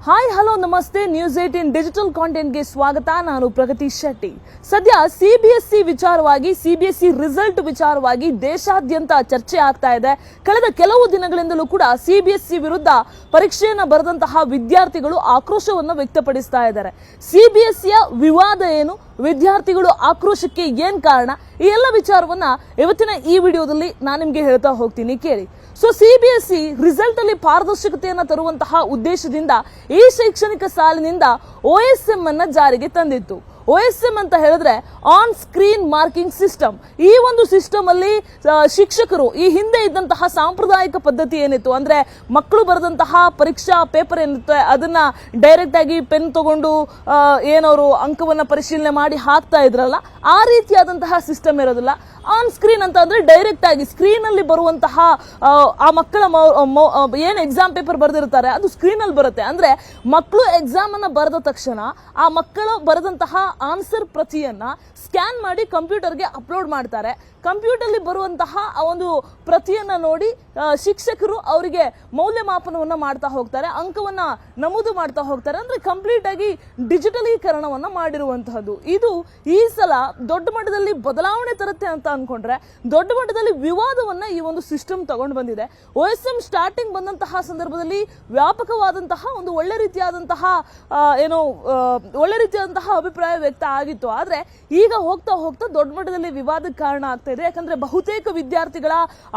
Hi hello ನಮಸ್ತೆ news 18 digital ಕಾಂಟೆಂಟ್ಗೆ ಸ್ವಾಗತ. ನಾನು ಪ್ರಗತಿ ಶೆಟ್ಟಿ. ಸದ್ಯ ಸಿಬಿಎಸ್ಇ ವಿಚಾರವಾಗಿ ಸಿಬಿಎಸ್ಇ ರಿಸಲ್ಟ್ ವಿಚಾರವಾಗಿ ದೇಶಾದ್ಯಂತ ಚರ್ಚೆ ಆಗ್ತಾ ಇದೆ. ಕಳೆದ ಕೆಲವು ದಿನಗಳಿಂದಲೂ ಕೂಡ ಸಿಬಿಎಸ್ಇ ವಿರುದ್ಧ ಪರೀಕ್ಷೆಯನ್ನು ಬರೆದಂತಹ ವಿದ್ಯಾರ್ಥಿಗಳು ಆಕ್ರೋಶವನ್ನು ವ್ಯಕ್ತಪಡಿಸ್ತಾ ಇದ್ದಾರೆ. ಸಿಬಿಎಸ್ಇಯ ವಿವಾದ ಏನು, ವಿದ್ಯಾರ್ಥಿಗಳು ಆಕ್ರೋಶಕ್ಕೆ ಏನ್ ಕಾರಣ, ಈ ಎಲ್ಲ ವಿಚಾರವನ್ನ ಇವತ್ತಿನ ಈ ವಿಡಿಯೋದಲ್ಲಿ ನಾನು ನಿಮಗೆ ಹೇಳ್ತಾ ಹೋಗ್ತೀನಿ, ಕೇಳಿ. ಸೊ ಸಿಬಿಎಸ್ಇ ರಿಸಲ್ಟ್ ಅಲ್ಲಿ ಪಾರದರ್ಶಕತೆಯನ್ನು ತರುವಂತಹ ಉದ್ದೇಶದಿಂದ ಈ ಶೈಕ್ಷಣಿಕ ಸಾಲಿನಿಂದ OSM ಅನ್ನ ಜಾರಿಗೆ ತಂದಿತ್ತು. OSM ಅಂತ ಹೇಳಿದ್ರೆ ಆನ್ ಸ್ಕ್ರೀನ್ ಮಾರ್ಕಿಂಗ್ ಸಿಸ್ಟಮ್. ಈ ಒಂದು ಸಿಸ್ಟಮ್ ಅಲ್ಲಿ ಶಿಕ್ಷಕರು ಈ ಹಿಂದೆ ಇದ್ದಂತಹ ಸಾಂಪ್ರದಾಯಿಕ ಪದ್ಧತಿ ಏನಿತ್ತು ಅಂದ್ರೆ ಮಕ್ಕಳು ಬರೆದಂತಹ ಪರೀಕ್ಷಾ ಪೇಪರ್ ಏನಿತ್ತು ಅದನ್ನ ಡೈರೆಕ್ಟ್ ಆಗಿ ಪೆನ್ ತಗೊಂಡು ಏನವರು ಅಂಕವನ್ನ ಪರಿಶೀಲನೆ ಮಾಡಿ ಹಾಕ್ತಾ ಇದ್ರಲ್ಲ, ಆ ರೀತಿಯಾದಂತಹ ಸಿಸ್ಟಮ್ ಇರೋದಿಲ್ಲ. ಆನ್ ಸ್ಕ್ರೀನ್ ಅಂತ ಅಂದ್ರೆ ಡೈರೆಕ್ಟ್ ಆಗಿ ಸ್ಕ್ರೀನ್ ಅಲ್ಲಿ ಬರುವಂತಹ ಆ ಮಕ್ಕಳ ಏನ್ ಎಕ್ಸಾಮ್ ಪೇಪರ್ ಬರೆದಿರ್ತಾರೆ ಅದು ಸ್ಕ್ರೀನ್ ಅಲ್ಲಿ ಬರುತ್ತೆ. ಅಂದ್ರೆ ಮಕ್ಕಳು ಎಕ್ಸಾಮ್ ಅನ್ನ ಬರೆದ ತಕ್ಷಣ ಆ ಮಕ್ಕಳು ಬರೆದಂತಹ ಆನ್ಸರ್ ಪ್ರತಿಯನ್ನ ಸ್ಕ್ಯಾನ್ ಮಾಡಿ ಕಂಪ್ಯೂಟರ್ಗೆ ಅಪ್ಲೋಡ್ ಮಾಡ್ತಾರೆ. ಕಂಪ್ಯೂಟರ್ ಅಲ್ಲಿ ಬರುವಂತಹ ಆ ಒಂದು ಪ್ರತಿಯನ್ನ ನೋಡಿ ಶಿಕ್ಷಕರು ಅವರಿಗೆ ಮೌಲ್ಯಮಾಪನವನ್ನ ಮಾಡ್ತಾ ಹೋಗ್ತಾರೆ, ಅಂಕವನ್ನ ನಮೂದು ಮಾಡ್ತಾ ಹೋಗ್ತಾರೆ. ಅಂದ್ರೆ ಕಂಪ್ಲೀಟ್ ಆಗಿ ಡಿಜಿಟಲೀಕರಣವನ್ನ ಮಾಡಿರುವಂತಹದ್ದು. ಇದು ಈ ಸಲ ದೊಡ್ಡ ಮಟ್ಟದಲ್ಲಿ ಬದಲಾವಣೆ ತರುತ್ತೆ ಅಂತ ಅನ್ಕೊಂಡ್ರೆ ದೊಡ್ಡ ಮಟ್ಟದಲ್ಲಿ ವಿವಾದವನ್ನ ಈ ಒಂದು ಸಿಸ್ಟಮ್ ತಗೊಂಡು ಬಂದಿದೆ. OSM ಸ್ಟಾರ್ಟಿಂಗ್ ಬಂದಂತಹ ಸಂದರ್ಭದಲ್ಲಿ ವ್ಯಾಪಕವಾದಂತಹ ಒಂದು ಒಳ್ಳೆ ರೀತಿಯಾದಂತಹ ಅಭಿಪ್ರಾಯ ವ್ಯಕ್ತ ಆಗಿತ್ತು. ಆದ್ರೆ ಈಗ ಹೋಗ್ತಾ ಹೋಗ್ತಾ ದೊಡ್ಡ ಮಟ್ಟದಲ್ಲಿ ವಿವಾದಕ್ಕೆ ಕಾರಣ ಆಗ್ತಾ ಇದೆ. ಯಾಕಂದ್ರೆ ಬಹುತೇಕ ವಿದ್ಯಾರ್ಥಿಗಳ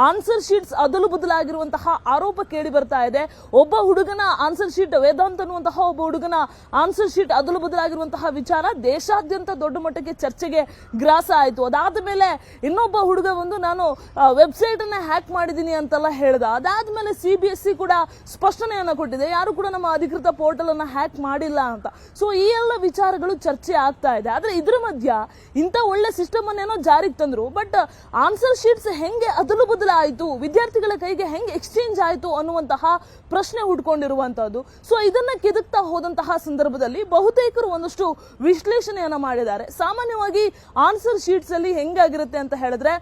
ಆನ್ಸರ್ ಶೀಟ್ಸ್ ಅದಲು ಬದಲಾಗಿರುವಂತಹ ಆರೋಪ ಕೇಳಿ ಬರ್ತಾ ಇದೆ. ಒಬ್ಬ ಹುಡುಗನ ಆನ್ಸರ್ ಶೀಟ್, ವೇದಾಂತ್ ಅನ್ನುವಂತಹ ಒಬ್ಬ ಹುಡುಗನ ಆನ್ಸರ್ ಶೀಟ್ ಅದಲು ಬದಲಾಗಿರುವಂತಹ ವಿಚಾರ ದೇಶಾದ್ಯಂತ ದೊಡ್ಡ ಮಟ್ಟಕ್ಕೆ ಚರ್ಚೆಗೆ ಗ್ರಾಸ ಆಯಿತು. ಅದಾದ ಮೇಲೆ ಇನ್ನೊಬ್ಬ ಹುಡುಗ ಬಂದು ನಾನು ವೆಬ್ಸೈಟ್ ಅನ್ನ ಹ್ಯಾಕ್ ಮಾಡಿದೀನಿ ಅಂತೆಲ್ಲ ಹೇಳ್ದ. ಅದಾದ್ಮೇಲೆ ಸಿಬಿಎಸ್ಇ ಕೂಡ ಸ್ಪಷ್ಟನೆಯನ್ನ ಕೊಟ್ಟಿದೆ, ಯಾರು ಕೂಡ ನಮ್ಮ ಅಧಿಕೃತ ಪೋರ್ಟಲ್ ಅನ್ನ ಹ್ಯಾಕ್ ಮಾಡಿಲ್ಲ ಅಂತ. ಸೊ ಈ ಎಲ್ಲ ವಿಚಾರಗಳು ಚರ್ಚೆ ಆಗ್ತಾ ಇದೆ. ಆದ್ರೆ ಇದ್ರ ಮಧ್ಯ ಇಂತ ಒಳ್ಳೆ ಸಿಸ್ಟಮ್ ಅನ್ನೇನೋ ಜಾರಿಗೆ ತಂದ್ರು, ಬಟ್ ಆನ್ಸರ್ ಶೀಟ್ಸ್ ಹೆಂಗೆ ಅದಲು ಬದಲು ಆಯ್ತು, ವಿದ್ಯಾರ್ಥಿಗಳ ಕೈಗೆ ಹೆಂಗೆ ಎಕ್ಸ್ಚೇಂಜ್ ಆಯ್ತು ಅನ್ನುವಂತಹ ಪ್ರಶ್ನೆ ಹುಡ್ಕೊಂಡಿರುವಂತಹದ್ದು. ಸೊ ಇದನ್ನ ಕೆದಕ್ತಾ ಹೋದಂತಹ ಸಂದರ್ಭದಲ್ಲಿ ಬಹುತೇಕರು ಒಂದಷ್ಟು ವಿಶ್ಲೇಷಣೆಯನ್ನ ಮಾಡಿದ್ದಾರೆ. ಸಾಮಾನ್ಯವಾಗಿ ಆನ್ಸರ್ ಶೀಟ್ಸ್ ಅಲ್ಲಿ ಹೆಂಗಾಗಿರುತ್ತೆ ಅಂತ ಹೇಳಿದ್ರೆ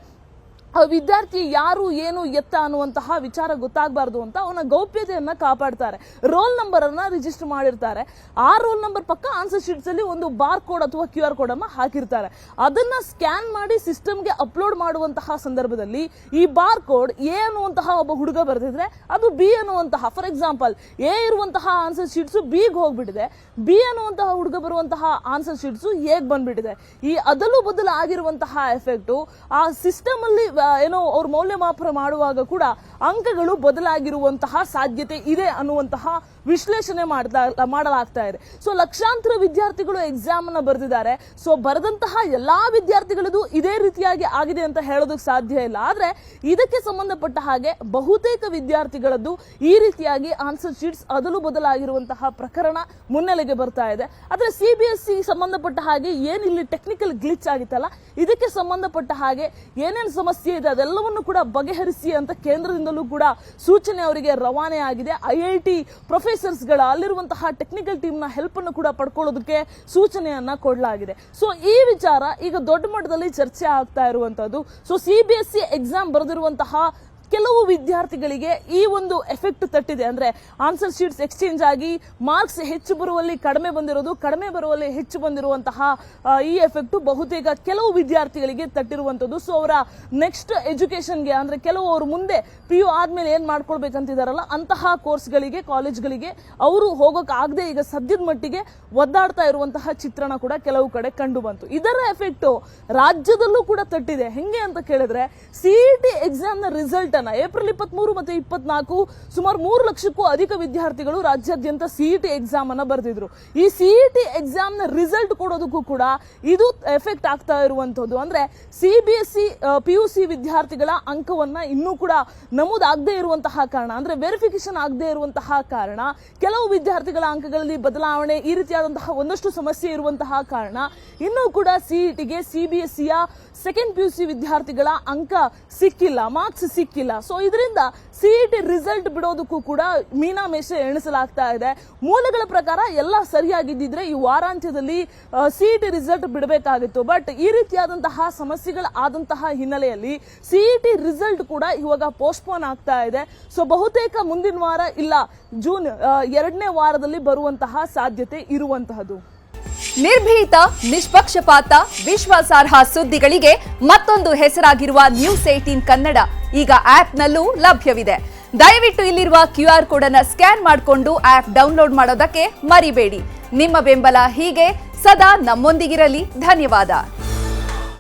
ವಿದ್ಯಾರ್ಥಿ ಯಾರು ಏನು ಎತ್ತ ಅನ್ನುವಂತಹ ವಿಚಾರ ಗೊತ್ತಾಗಬಾರ್ದು ಅಂತ ಅವನ ಗೌಪ್ಯತೆಯನ್ನ ಕಾಪಾಡ್ತಾರೆ. ರೋಲ್ ನಂಬರ್ ಅನ್ನ ರಿಜಿಸ್ಟರ್ ಮಾಡಿರ್ತಾರೆ. ಆ ರೋಲ್ ನಂಬರ್ ಪಕ್ಕ ಆನ್ಸರ್ ಶೀಟ್ಸ್ ಅಲ್ಲಿ ಒಂದು ಬಾರ್ ಕೋಡ್ ಅಥವಾ QR ಕೋಡ್ ಅನ್ನ ಹಾಕಿರ್ತಾರೆ. ಅದನ್ನ ಸ್ಕ್ಯಾನ್ ಮಾಡಿ ಸಿಸ್ಟಮ್ಗೆ ಅಪ್ಲೋಡ್ ಮಾಡುವಂತಹ ಸಂದರ್ಭದಲ್ಲಿ ಈ ಬಾರ್ ಕೋಡ್ ಎ ಅನ್ನುವಂತಹ ಒಬ್ಬ ಹುಡುಗ ಬರೆದಿದ್ರೆ ಅದು ಬಿ ಅನ್ನುವಂತಹ, ಫಾರ್ ಎಕ್ಸಾಂಪಲ್ ಎ ಇರುವಂತಹ ಆನ್ಸರ್ ಶೀಟ್ಸ್ ಬಿಗೆ ಹೋಗ್ಬಿಟ್ಟಿದೆ, ಬಿ ಅನ್ನುವಂತಹ ಹುಡುಗ ಬರುವಂತಹ ಆನ್ಸರ್ ಶೀಟ್ಸ್ ಎಗ್ ಬಂದ್ಬಿಟ್ಟಿದೆ. ಈ ಅದಲು ಬದಲು ಆಗಿರುವಂತಹ ಎಫೆಕ್ಟ್ ಆ ಸಿಸ್ಟಮ್ ಅಲ್ಲಿ ಅವ್ರ ಮೌಲ್ಯಮಾಪನ ಮಾಡುವಾಗ ಕೂಡ ಅಂಕಗಳು ಬದಲಾಗಿರುವಂತಹ ಸಾಧ್ಯತೆ ಇದೆ ಅನ್ನುವಂತಹ ವಿಶ್ಲೇಷಣೆ ಮಾಡಲಾಗ್ತಾ ಇದೆ. ಸೊ ಲಕ್ಷಾಂತರ ವಿದ್ಯಾರ್ಥಿಗಳು ಎಕ್ಸಾಮ್ ಅನ್ನ ಬರೆದಿದ್ದಾರೆ. ಸೊ ಬರೆದಂತಹ ಎಲ್ಲಾ ವಿದ್ಯಾರ್ಥಿಗಳದು ಇದೇ ರೀತಿಯಾಗಿ ಆಗಿದೆ ಅಂತ ಹೇಳೋದಕ್ಕೆ ಸಾಧ್ಯ ಇಲ್ಲ. ಆದ್ರೆ ಇದಕ್ಕೆ ಸಂಬಂಧಪಟ್ಟ ಹಾಗೆ ಬಹುತೇಕ ವಿದ್ಯಾರ್ಥಿಗಳದ್ದು ಈ ರೀತಿಯಾಗಿ ಆನ್ಸರ್ ಶೀಟ್ಸ್ ಅದಲು ಬದಲಾಗಿರುವಂತಹ ಪ್ರಕರಣ ಮುನ್ನೆಲೆಗೆ ಬರ್ತಾ ಇದೆ. ಆದ್ರೆ ಸಿಬಿಎಸ್ಇ ಸಂಬಂಧಪಟ್ಟ ಹಾಗೆ ಏನಿಲ್ಲಿ ಟೆಕ್ನಿಕಲ್ ಗ್ಲಿಚ್ ಆಗಿತ್ತಲ್ಲ, ಇದಕ್ಕೆ ಸಂಬಂಧಪಟ್ಟ ಹಾಗೆ ಏನೇನು ಸಮಸ್ಯೆ ಇದೆ ಅದೆಲ್ಲವನ್ನು ಕೂಡ ಬಗೆಹರಿಸಿ ಅಂತ ಕೇಂದ್ರದಿಂದಲೂ ಕೂಡ ಸೂಚನೆ ಅವರಿಗೆ ರವಾನೆ ಆಗಿದೆ. IIT ಪ್ರೊಫೆಸರ್ಸ್ ಗಳ ಅಲ್ಲಿರುವಂತಹ ಟೆಕ್ನಿಕಲ್ ಟೀಮ್ ನ ಹೆಲ್ಪ್ ಅನ್ನು ಕೂಡ ಪಡ್ಕೊಳ್ಳೋದಕ್ಕೆ ಸೂಚನೆಯನ್ನ ಕೊಡಲಾಗಿದೆ. ಸೊ ಈ ವಿಚಾರ ಈಗ ದೊಡ್ಡ ಮಟ್ಟದಲ್ಲಿ ಚರ್ಚೆ ಆಗ್ತಾ ಇರುವಂತದ್ದು. ಸೊ ಸಿಬಿಎಸ್ಇ ಎಕ್ಸಾಮ್ ಬರೆದಿರುವಂತಹ ಕೆಲವು ವಿದ್ಯಾರ್ಥಿಗಳಿಗೆ ಈ ಒಂದು ಎಫೆಕ್ಟ್ ತಟ್ಟಿದೆ. ಅಂದ್ರೆ ಆನ್ಸರ್ ಶೀಟ್ಸ್ ಎಕ್ಸ್ಚೇಂಜ್ ಆಗಿ ಮಾರ್ಕ್ಸ್ ಹೆಚ್ಚು ಬರುವಲ್ಲಿ ಕಡಿಮೆ ಬಂದಿರೋದು, ಕಡಿಮೆ ಬರುವಲ್ಲಿ ಹೆಚ್ಚು ಬಂದಿರುವಂತಹ ಈ ಎಫೆಕ್ಟ್ ಬಹುತೇಕ ಕೆಲವು ವಿದ್ಯಾರ್ಥಿಗಳಿಗೆ ತಟ್ಟಿರುವಂತದ್ದು. ಸೊ ಅವರ ನೆಕ್ಸ್ಟ್ ಎಜುಕೇಶನ್ಗೆ ಅಂದ್ರೆ ಕೆಲವು ಅವರು ಮುಂದೆ PU ಆದ್ಮೇಲೆ ಏನ್ ಮಾಡ್ಕೊಳ್ಬೇಕಂತಿದಾರಲ್ಲ ಅಂತಹ ಕೋರ್ಸ್ಗಳಿಗೆ, ಕಾಲೇಜ್ಗಳಿಗೆ ಅವರು ಹೋಗೋಕೆ ಆಗದೆ ಈಗ ಸದ್ಯದ ಮಟ್ಟಿಗೆ ಒದ್ದಾಡ್ತಾ ಇರುವಂತಹ ಚಿತ್ರಣ ಕೂಡ ಕೆಲವು ಕಡೆ ಕಂಡು ಬಂತು. ಇದರ ಎಫೆಕ್ಟ್ ರಾಜ್ಯದಲ್ಲೂ ಕೂಡ ತಟ್ಟಿದೆ. ಹೆಂಗೆ ಅಂತ ಕೇಳಿದ್ರೆ CET ಎಕ್ಸಾಮ್ ನ ರಿಸಲ್ಟ್ ಏಪ್ರಿಲ್ 23 ಮತ್ತು 24 ಸುಮಾರು 3 ಲಕ್ಷಕ್ಕೂ ಅಧಿಕ ವಿದ್ಯಾರ್ಥಿಗಳು ರಾಜ್ಯಾದ್ಯಂತ CET ಎಕ್ಸಾಮ್ ಅನ್ನ ಬರೆದಿದ್ರು. ಈ CET ಎಕ್ಸಾಮ್ ನ ರಿಸಲ್ಟ್ ಕೊಡೋದಕ್ಕೂ ಕೂಡ ಇದು ಎಫೆಕ್ಟ್ ಆಗ್ತಾ ಇರುವಂತದ್ದು. ಅಂದ್ರೆ CBSE PUC ವಿದ್ಯಾರ್ಥಿಗಳ ಅಂಕವನ್ನ ಇನ್ನೂ ಕೂಡ ನಮೂದಾಗದೇ ಇರುವಂತಹ ಕಾರಣ, ಅಂದ್ರೆ ವೆರಿಫಿಕೇಶನ್ ಆಗದೇ ಇರುವಂತಹ ಕಾರಣ, ಕೆಲವು ವಿದ್ಯಾರ್ಥಿಗಳ ಅಂಕಗಳಲ್ಲಿ ಬದಲಾವಣೆ, ಈ ರೀತಿಯಾದಂತಹ ಒಂದಷ್ಟು ಸಮಸ್ಯೆ ಇರುವಂತಹ ಕಾರಣ ಇನ್ನೂ ಕೂಡ CETಗೆ CBSEಯ ಸೆಕೆಂಡ್ PUC ವಿದ್ಯಾರ್ಥಿಗಳ ಅಂಕ ಸಿಕ್ಕಿಲ್ಲ, ಮಾರ್ಕ್ಸ್ ಸಿಕ್ಕಿಲ್ಲ. ಆಗಿಲ್ಲ. ಸೊ ಇದರಿಂದ ಸಿಇಟಿ ರಿಸಲ್ಟ್ ಬಿಡೋದಕ್ಕೂ ಕೂಡ ಮೀನಾಮೇಷ ಎಣಿಸಲಾಗ್ತಾ ಇದೆ. ಮೂಲಗಳ ಪ್ರಕಾರ ಎಲ್ಲ ಸರಿಯಾಗಿದ್ದಿದ್ರೆ ಈ ವಾರಾಂತ್ಯದಲ್ಲಿ ಸಿಇಟಿ ರಿಸಲ್ಟ್ ಬಿಡಬೇಕಾಗಿತ್ತು. ಬಟ್ ಈ ರೀತಿಯಾದಂತಹ ಸಮಸ್ಯೆಗಳಾದಂತಹ ಹಿನ್ನೆಲೆಯಲ್ಲಿ ಸಿಇಟಿ ರಿಸಲ್ಟ್ ಕೂಡ ಇವಾಗ ಪೋಸ್ಟ್ಪೋನ್ ಆಗ್ತಾ ಇದೆ. ಸೊ ಬಹುತೇಕ ಮುಂದಿನ ವಾರ ಇಲ್ಲ ಜೂನ್ 2ನೇ ವಾರದಲ್ಲಿ ಬರುವಂತಹ ಸಾಧ್ಯತೆ ಇರುವಂತಹದ್ದು. ನಿರ್ಭೀತ, ನಿಷ್ಪಕ್ಷಪಾತ, ವಿಶ್ವಾಸಾರ್ಹ ಸುದ್ದಿಗಳಿಗೆ ಮತ್ತೊಂದು ಹೆಸರಾಗಿರುವ News18 ಕನ್ನಡ ಈಗ ಆಪ್ನಲ್ಲೂ ಲಭ್ಯವಿದೆ. ದಯವಿಟ್ಟು ಇಲ್ಲಿರುವ QR ಕೋಡ್ ಅನ್ನು ಸ್ಕ್ಯಾನ್ ಮಾಡಿಕೊಂಡು ಆಪ್ ಡೌನ್ಲೋಡ್ ಮಾಡೋದಕ್ಕೆ ಮರಿಬೇಡಿ. ನಿಮ್ಮ ಬೆಂಬಲ ಹೀಗೆ ಸದಾ ನಮ್ಮೊಂದಿಗಿರಲಿ. ಧನ್ಯವಾದ.